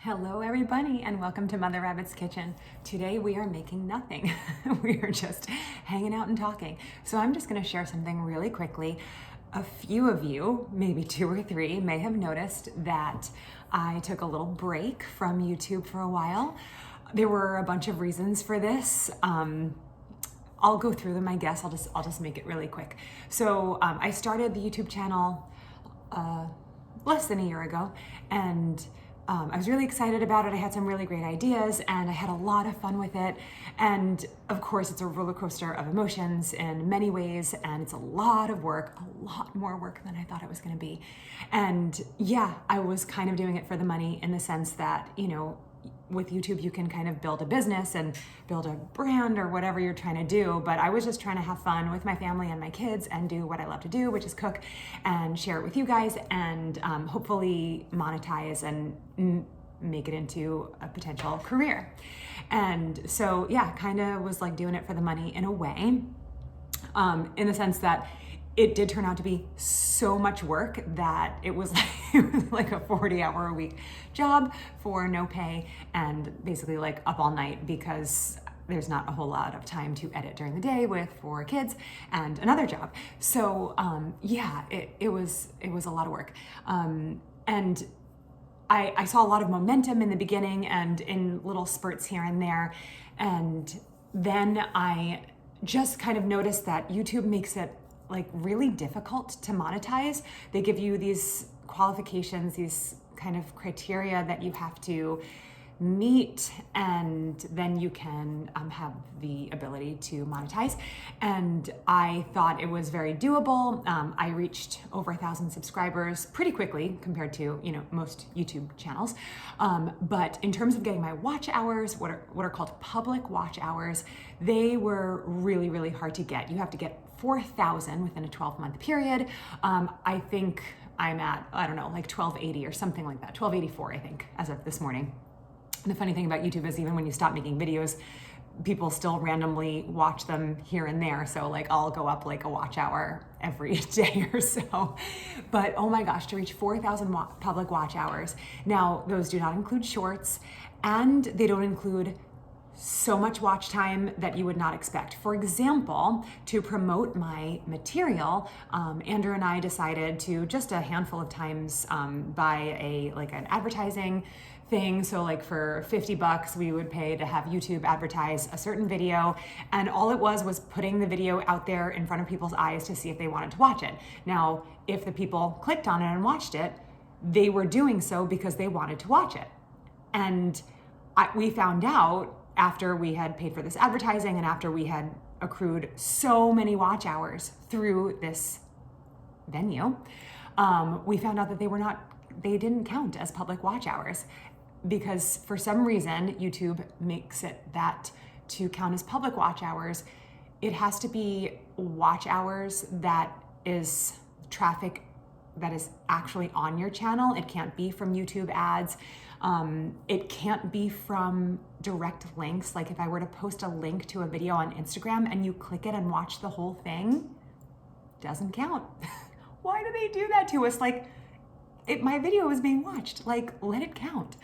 Hello Everybunny and welcome to Mother Rabbit's Kitchen. Today we are making nothing. We are just hanging out and talking. So I'm just going to share something really quickly. A few of you, maybe 2 or 3, may have noticed that I took a little break from YouTube for a while. There were a bunch of reasons for this. I'll go through them, I guess. I'll just make it really quick. So I started the YouTube channel less than a year ago, and I was really excited about it. I had some really great ideas and I had a lot of fun with it. And of course, it's a roller coaster of emotions in many ways, and it's a lot of work, a lot more work than I thought it was going to be. And yeah, I was kind of doing it for the money in the sense that, you know, with YouTube, you can kind of build a business and build a brand or whatever you're trying to do. But I was just trying to have fun with my family and my kids and do what I love to do, which is cook and share it with you guys and hopefully monetize and make it into a potential career. And so, yeah, kind of was like doing it for the money in a way, in the sense that it did turn out to be so much work that it was like a 40-hour-a-week job for no pay and basically like up all night because there's not a whole lot of time to edit during the day with 4 kids and another job. So yeah, it was a lot of work. And I saw a lot of momentum in the beginning and in little spurts here and there. And then I just kind of noticed that YouTube makes it like really difficult to monetize. They give you these qualifications, these kind of criteria that you have to meet, and then you can have the ability to monetize. And I thought it was very doable. I reached over 1,000 subscribers pretty quickly compared to, you know, most YouTube channels. But in terms of getting my watch hours, what are called public watch hours, they were really, really hard to get. You have to get 4,000 within a 12-month period. I think I'm at, I don't know, like 1280 or something like that, 1284, I think, as of this morning. And the funny thing about YouTube is even when you stop making videos, people still randomly watch them here and there. So like I'll go up like a watch hour every day or so. But oh my gosh, to reach 4,000 public watch hours. Now, those do not include shorts, and they don't include so much watch time that you would not expect. For example, to promote my material, Andrew and I decided to just a handful of times buy an advertising thing. So like for $50 we would pay to have YouTube advertise a certain video, and all it was putting the video out there in front of people's eyes to see if they wanted to watch it. Now, if the people clicked on it and watched it, they were doing so because they wanted to watch it. And we found out after we had paid for this advertising and after we had accrued so many watch hours through this venue, we found out that they didn't count as public watch hours, because for some reason YouTube makes it that to count as public watch hours, it has to be watch hours that is traffic that is actually on your channel. It can't be from YouTube ads. It can't be from direct links. Like if I were to post a link to a video on Instagram and you click it and watch the whole thing, doesn't count. Why do they do that to us? Like, my video is being watched, like let it count.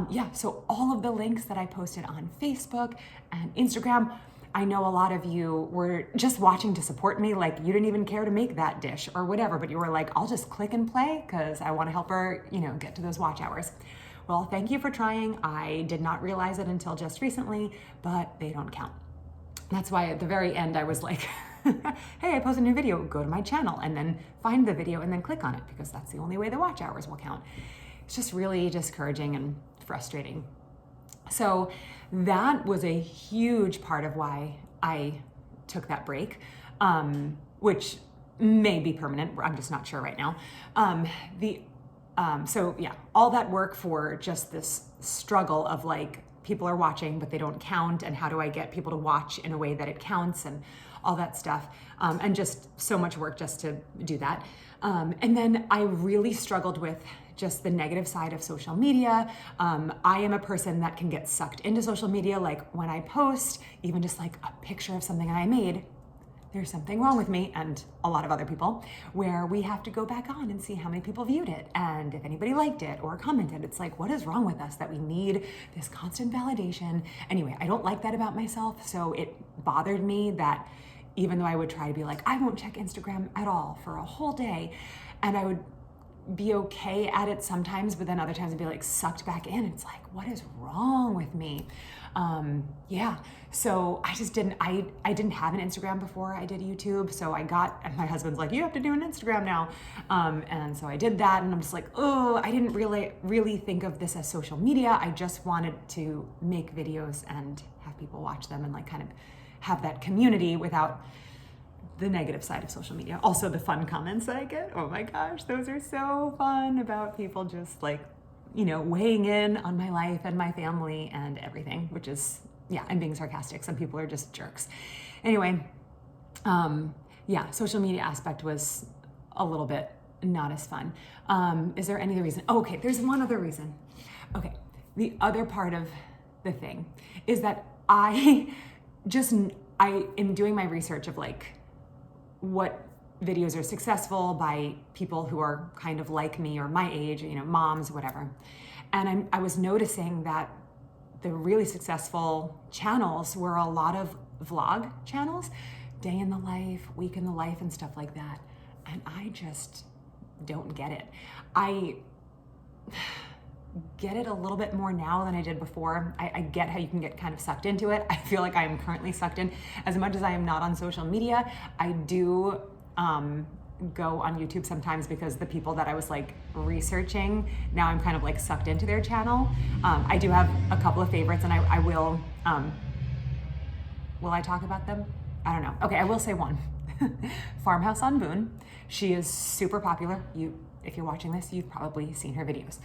Yeah, so all of the links that I posted on Facebook and Instagram, I know a lot of you were just watching to support me, like you didn't even care to make that dish or whatever, but you were like, I'll just click and play because I want to help her, you know, get to those watch hours. Well, thank you for trying. I did not realize it until just recently, but they don't count. That's why at the very end I was like, hey, I posted a new video, go to my channel and then find the video and then click on it, because that's the only way the watch hours will count. It's just really discouraging and frustrating. So that was a huge part of why I took that break, which may be permanent. I'm just not sure right now. So yeah, all that work for just this struggle of like, people are watching, but they don't count. And how do I get people to watch in a way that it counts and all that stuff. And just so much work just to do that. And then I really struggled with just the negative side of social media. I am a person that can get sucked into social media. Like when I post, even just like a picture of something I made, there's something wrong with me and a lot of other people where we have to go back on and see how many people viewed it and if anybody liked it or commented. It's like, what is wrong with us that we need this constant validation? Anyway, I don't like that about myself. So it bothered me that even though I would try to be like, I won't check Instagram at all for a whole day, and I would be okay at it sometimes, but then other times I'd be like sucked back in. It's like, what is wrong with me? Yeah, so I just didn't, I didn't have an Instagram before I did YouTube. So and my husband's like, you have to do an Instagram now. And so I did that, and I'm just like, oh, I didn't really think of this as social media. I just wanted to make videos and have people watch them and like kind of have that community without the negative side of social media. Also the fun comments that I get, oh my gosh, those are so fun, about people just like, weighing in on my life and my family and everything, which is, yeah, I'm being sarcastic. Some people are just jerks. Anyway, yeah, social media aspect was a little bit not as fun. Is there any other reason? Oh, okay, there's one other reason. Okay, the other part of the thing is that I am doing my research of like, what videos are successful by people who are kind of like me or my age, moms, whatever. And I was noticing that the really successful channels were a lot of vlog channels, day in the life, week in the life, and stuff like that. And I just don't get it. I get it a little bit more now than I did before. I get how you can get kind of sucked into it. I feel like I am currently sucked in. As much as I am not on social media, I do go on YouTube sometimes because the people that I was like researching, now I'm kind of like sucked into their channel. I do have a couple of favorites, and I will I talk about them? I don't know. Okay, I will say one. Farmhouse on Boone. She is super popular. If you're watching this, you've probably seen her videos.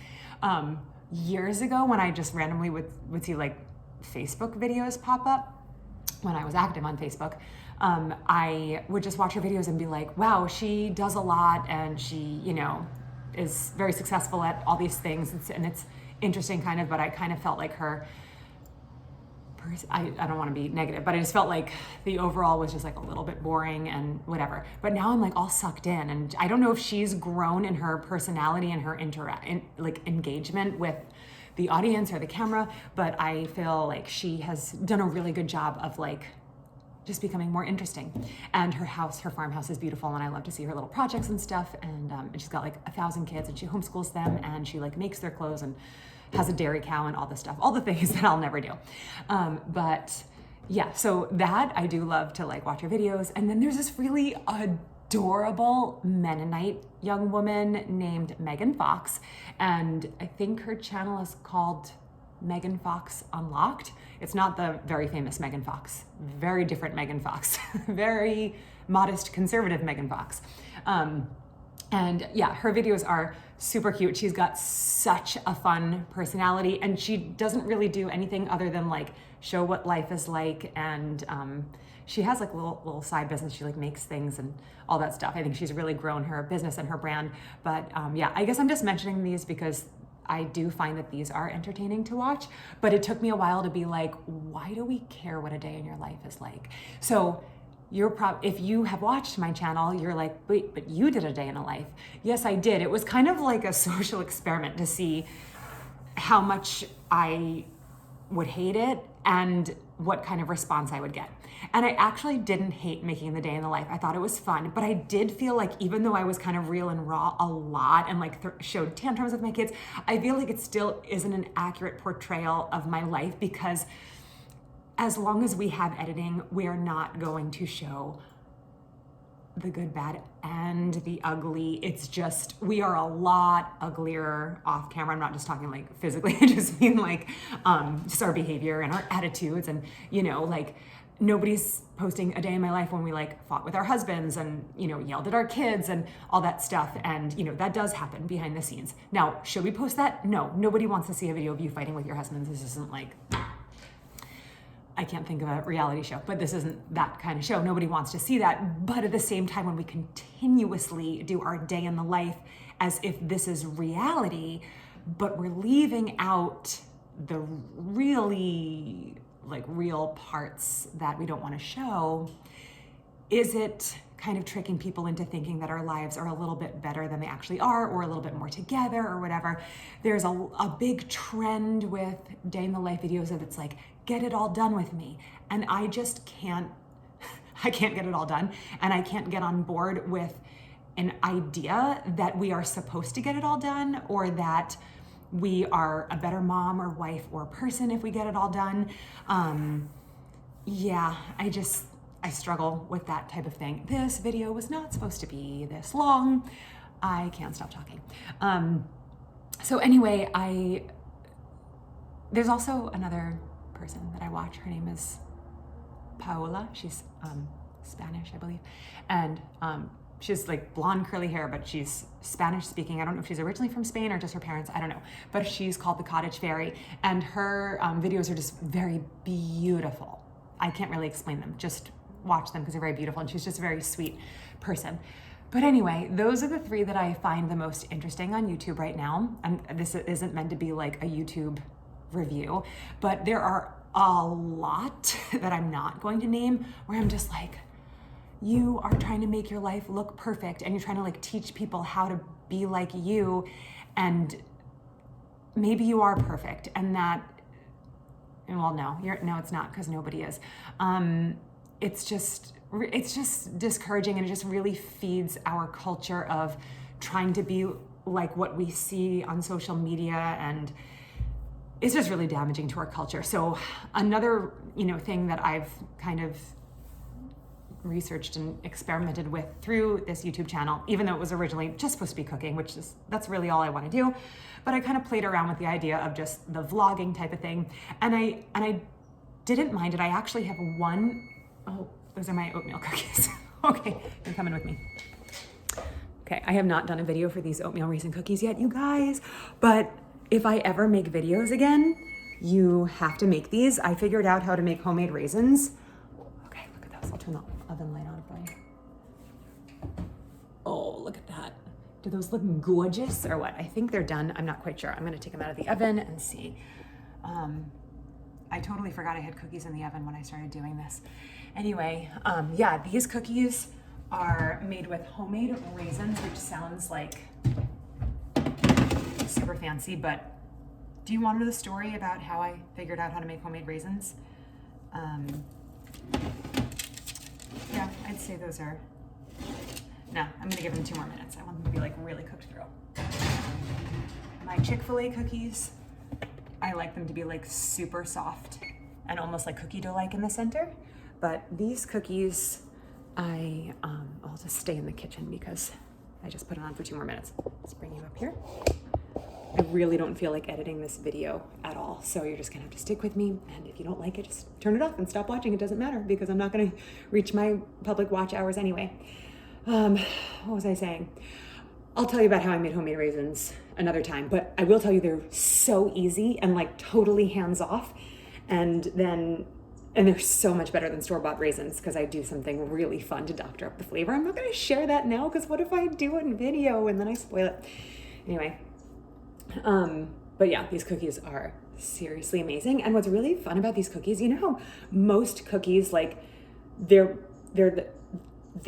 Years ago, when I just randomly would see like Facebook videos pop up, when I was active on Facebook, I would just watch her videos and be like, wow, she does a lot, and she, is very successful at all these things. And it's interesting kind of, but I kind of felt like her, I don't want to be negative, but I just felt like the overall was just like a little bit boring and whatever. But now I'm like all sucked in, and I don't know if she's grown in her personality and her engagement with the audience or the camera, but I feel like she has done a really good job of like just becoming more interesting. And her farmhouse is beautiful, and I love to see her little projects and stuff. And she's got like 1,000 kids, and she homeschools them, and she like makes their clothes and has a dairy cow and all this stuff, all the things that I'll never do. But yeah, so that I do love to like watch her videos. And then there's this really adorable Mennonite young woman named Megan Fox. And I think her channel is called Megan Fox Unlocked. It's not the very famous Megan Fox, very different Megan Fox, very modest, conservative Megan Fox. And yeah, her videos are super cute. She's got such a fun personality, and she doesn't really do anything other than like show what life is like. And she has like a little side business. She like makes things and all that stuff. I think she's really grown her business and her brand. But yeah, I guess I'm just mentioning these because I do find that these are entertaining to watch, but it took me a while to be like, why do we care what a day in your life is like? So if you have watched my channel, you're like, wait, but you did a day in a life. Yes, I did. It was kind of like a social experiment to see how much I would hate it and what kind of response I would get. And I actually didn't hate making the day in the life. I thought it was fun, but I did feel like even though I was kind of real and raw a lot and like showed tantrums with my kids, I feel like it still isn't an accurate portrayal of my life, because as long as we have editing, we are not going to show the good, bad, and the ugly. It's just, we are a lot uglier off camera. I'm not just talking like physically, I just mean like just our behavior and our attitudes. And, like nobody's posting a day in my life when we like fought with our husbands and, yelled at our kids and all that stuff. And, that does happen behind the scenes. Now, should we post that? No, nobody wants to see a video of you fighting with your husbands. This isn't like, I can't think of a reality show, but this isn't that kind of show. Nobody wants to see that. But at the same time, when we continuously do our day in the life as if this is reality, but we're leaving out the really like real parts that we don't want to show, is it kind of tricking people into thinking that our lives are a little bit better than they actually are, or a little bit more together or whatever? There's a big trend with day in the life videos of it's like, get it all done with me. And I just can't, I can't get it all done. And I can't get on board with an idea that we are supposed to get it all done, or that we are a better mom or wife or person if we get it all done. Yeah, I struggle with that type of thing. This video was not supposed to be this long. I can't stop talking. So anyway, there's also another person that I watch. Her name is Paola. She's Spanish, I believe. And she's like blonde curly hair, but she's Spanish speaking. I don't know if she's originally from Spain or just her parents, I don't know. But she's called The Cottage Fairy, and her videos are just very beautiful. I can't really explain them, just watch them because they're very beautiful, and she's just a very sweet person. But anyway, those are the three that I find the most interesting on YouTube right now. And this isn't meant to be like a YouTube review, but there are a lot that I'm not going to name where I'm just like, you are trying to make your life look perfect, and you're trying to like teach people how to be like you, and maybe you are perfect, and that, well, no, it's not, because nobody is. It's just discouraging, and it just really feeds our culture of trying to be like what we see on social media, and it's just really damaging to our culture. So another, thing that I've kind of researched and experimented with through this YouTube channel, even though it was originally just supposed to be cooking, that's really all I want to do, but I kind of played around with the idea of just the vlogging type of thing, and I didn't mind it. I actually have one. Oh, those are my oatmeal cookies. Okay, you're coming with me. Okay, I have not done a video for these oatmeal raisin cookies yet, you guys, but if I ever make videos again, you have to make these. I figured out how to make homemade raisins. Okay, look at those. I'll turn the oven light on for you. Oh, look at that. Do those look gorgeous or what? I think they're done. I'm not quite sure. I'm gonna take them out of the oven and see. I totally forgot I had cookies in the oven when I started doing this. Anyway, yeah, these cookies are made with homemade raisins, which sounds like super fancy, but do you want to know the story about how I figured out how to make homemade raisins? Yeah, I'd say those are, no, I'm gonna give them 2 more minutes. I want them to be like really cooked through. My Chick-fil-A cookies, I like them to be like super soft and almost like cookie dough-like in the center. But these cookies, I'll just stay in the kitchen because I just put it on for 2 more minutes. Let's bring you up here. I really don't feel like editing this video at all, so you're just gonna have to stick with me, and if you don't like it, just turn it off and stop watching. It doesn't matter, because I'm not gonna reach my public watch hours anyway. What was I saying? I'll tell you about how I made homemade raisins another time, but I will tell you they're so easy and like totally hands-off, and they're so much better than store-bought raisins because I do something really fun to doctor up the flavor. I'm not gonna share that now, because what if I do it in video and then I spoil it? Anyway, but yeah, these cookies are seriously amazing. And what's really fun about these cookies, you know how most cookies, like they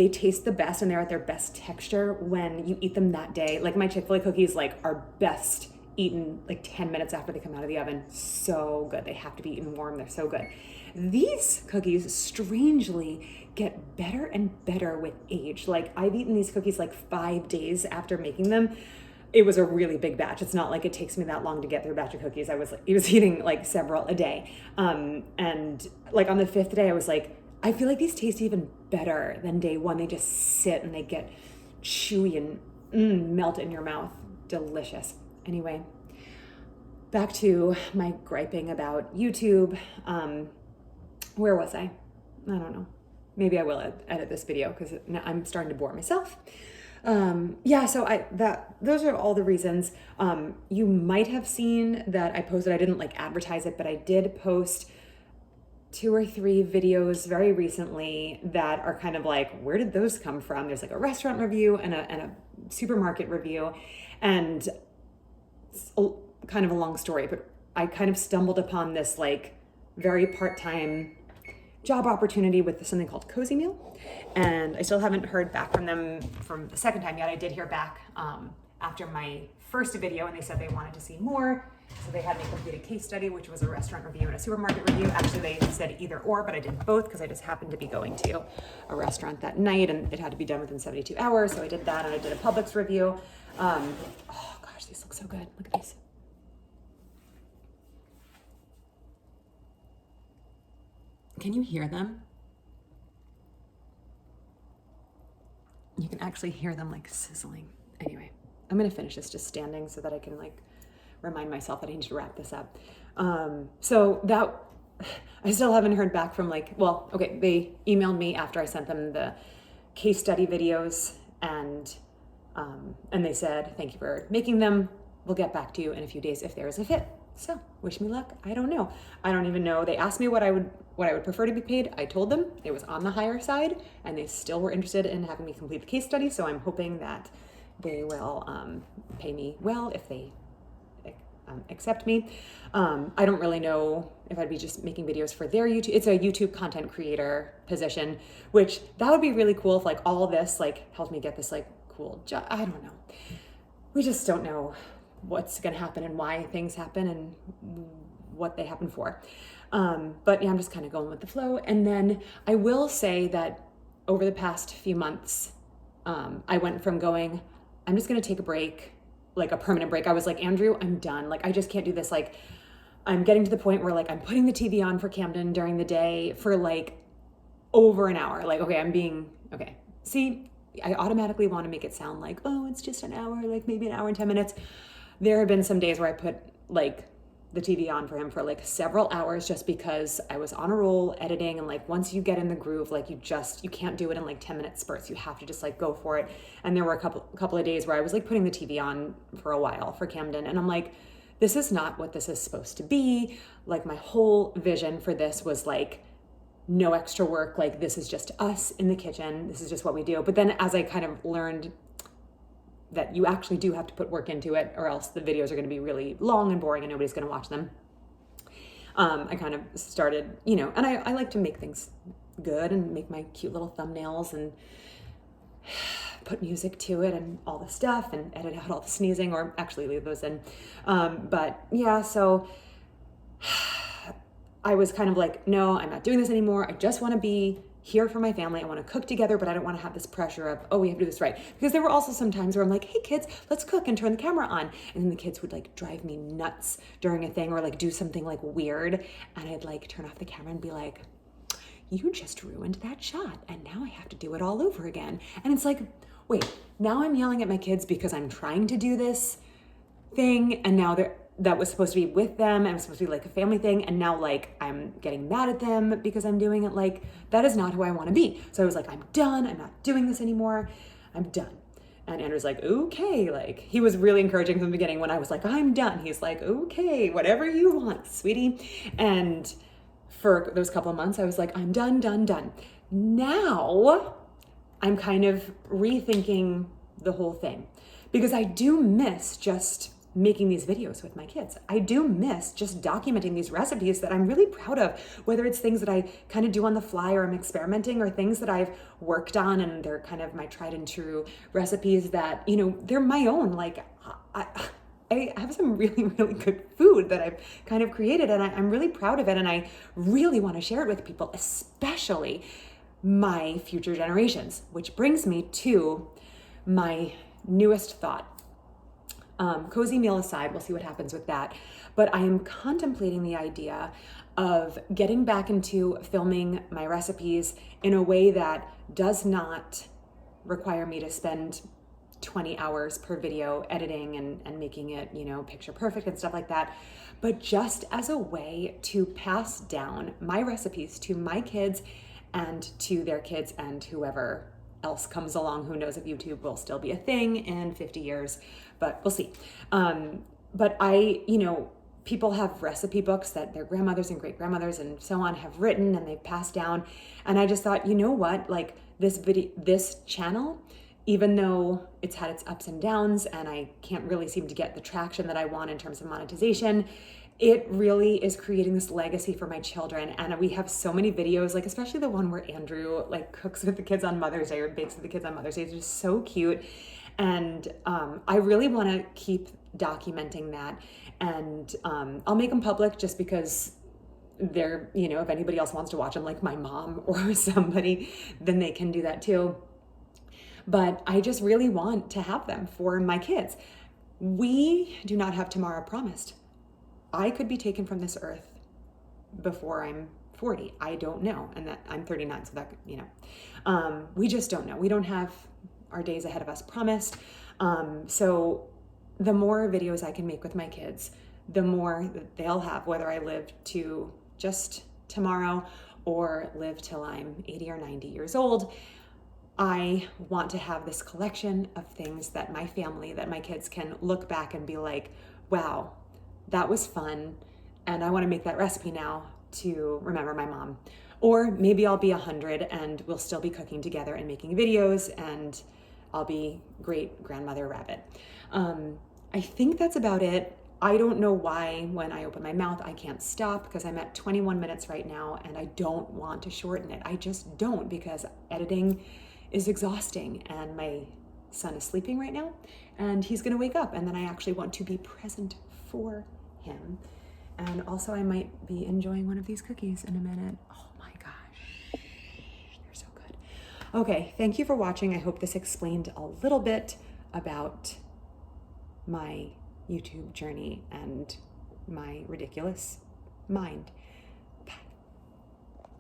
taste the best and they're at their best texture when you eat them that day. Like my Chick-fil-A cookies are best eaten like 10 minutes after they come out of the oven. So good. They have to be eaten warm. They're so good. These cookies strangely get better and better with age. Like I've eaten these cookies like 5 days after making them. It was a really big batch. It's not like it takes me that long to get through a batch of cookies. I was eating like several a day. And like on the 5th day, I was like, I feel like these taste even better than day 1. They just sit and they get chewy and melt in your mouth. Delicious. Anyway, back to my griping about YouTube. Where was I? I don't know. Maybe I will edit this video because I'm starting to bore myself. Yeah, so those are all the reasons. You might have seen that I posted, I didn't like advertise it, but I did post 2 or 3 videos very recently that are kind of like, where did those come from? There's like a restaurant review and a supermarket review, and it's kind of a long story, but I kind of stumbled upon this like very part-time job opportunity with something called Cozy Meal. And I still haven't heard back from them from the second time yet. I did hear back after my first video, and they said they wanted to see more. So they had me complete a case study, which was a restaurant review and a supermarket review. Actually, they said either or, but I did both because I just happened to be going to a restaurant that night and it had to be done within 72 hours. So I did that, and I did a Publix review. Oh gosh, these look so good. Look at these. Can you hear them? You can actually hear them like sizzling. Anyway, I'm gonna finish this just standing so that I can like remind myself that I need to wrap this up. So that, I still haven't heard back from they emailed me after I sent them the case study videos, and they said, thank you for making them. We'll get back to you in a few days if there is a fit. So wish me luck. I don't know. I don't even know. They asked me what I would prefer to be paid. I told them it was on the higher side, and they still were interested in having me complete the case study. So I'm hoping that they will pay me well if they accept me. I don't really know if I'd be just making videos for their YouTube. It's a YouTube content creator position, which that would be really cool if like all this like helped me get this like cool job. I don't know. We just don't know what's going to happen and why things happen and what they happen for. But yeah, I'm just kind of going with the flow. And then I will say that over the past few months, I went from going, I'm just going to take a break, like a permanent break. I was like, Andrew, I'm done. Like, I just can't do this. Like, I'm getting to the point where like I'm putting the TV on for Camden during the day for like over an hour. Like, okay. See, I automatically want to make it sound like, oh, it's just an hour, like maybe an hour and 10 minutes. There have been some days where I put like the TV on for him for like several hours just because I was on a roll editing, and like once you get in the groove, like you can't do it in like 10-minute spurts. You have to just like go for it. And there were a couple of days where I was like putting the TV on for a while for Camden, and I'm like, this is not what this is supposed to be. Like my whole vision for this was like no extra work. Like this is just us in the kitchen. This is just what we do. But then as I kind of learned that you actually do have to put work into it, or else the videos are going to be really long and boring and nobody's going to watch them. I kind of started, and I like to make things good and make my cute little thumbnails and put music to it and all the stuff and edit out all the sneezing, or actually leave those in. But yeah, so I was kind of like, no, I'm not doing this anymore. I just want to be here for my family. I want to cook together, but I don't want to have this pressure of, oh, we have to do this right. Because there were also some times where I'm like, hey kids, let's cook and turn the camera on. And then the kids would like drive me nuts during a thing, or like do something like weird. And I'd like turn off the camera and be like, you just ruined that shot. And now I have to do it all over again. And it's like, wait, now I'm yelling at my kids because I'm trying to do this thing. And now that was supposed to be with them and it was supposed to be like a family thing, and now like I'm getting mad at them because I'm doing it. Like, that is not who I want to be. So I was like, I'm done. I'm not doing this anymore. I'm done. And Andrew's like, okay. Like, he was really encouraging from the beginning. When I was like, I'm done, he's like, okay, whatever you want, sweetie. And for those couple of months, I was like, I'm done. Now I'm kind of rethinking the whole thing, because I do miss just making these videos with my kids. I do miss just documenting these recipes that I'm really proud of, whether it's things that I kind of do on the fly or I'm experimenting, or things that I've worked on and they're kind of my tried and true recipes that, they're my own. Like I have some really, really good food that I've kind of created, and I'm really proud of it. And I really want to share it with people, especially my future generations, which brings me to my newest thought. Cozy meal aside, we'll see what happens with that. But I am contemplating the idea of getting back into filming my recipes in a way that does not require me to spend 20 hours per video editing and making it, picture perfect and stuff like that. But just as a way to pass down my recipes to my kids and to their kids and whoever else comes along. Who knows if YouTube will still be a thing in 50 years, but we'll see. But people have recipe books that their grandmothers and great grandmothers and so on have written and they've passed down. And I just thought, like this channel, even though it's had its ups and downs and I can't really seem to get the traction that I want in terms of monetization, it really is creating this legacy for my children. And we have so many videos, like especially the one where Andrew like cooks with the kids on Mother's Day or bakes with the kids on Mother's Day. It's just so cute. And I really want to keep documenting that. And I'll make them public just because they're, you know, if anybody else wants to watch them, like my mom or somebody, then they can do that too. But I just really want to have them for my kids. We do not have tomorrow promised. I could be taken from this earth before I'm 40. I don't know. And that I'm 39, so that, you know, we just don't know. We don't have our days ahead of us promised. So the more videos I can make with my kids, the more that they'll have, whether I live to just tomorrow or live till I'm 80 or 90 years old. I want to have this collection of things that my family, that my kids can look back and be like, wow, that was fun. And I want to make that recipe now to remember my mom. Or maybe I'll be 100 and we'll still be cooking together and making videos, and I'll be great grandmother rabbit. I think that's about it. I don't know why when I open my mouth, I can't stop, because I'm at 21 minutes right now and I don't want to shorten it. I just don't, because editing is exhausting, and my son is sleeping right now and he's going to wake up, and then I actually want to be present for him. And also I might be enjoying one of these cookies in a minute. Oh my gosh, they're so good. Okay, thank you for watching. I hope this explained a little bit about my YouTube journey and my ridiculous mind.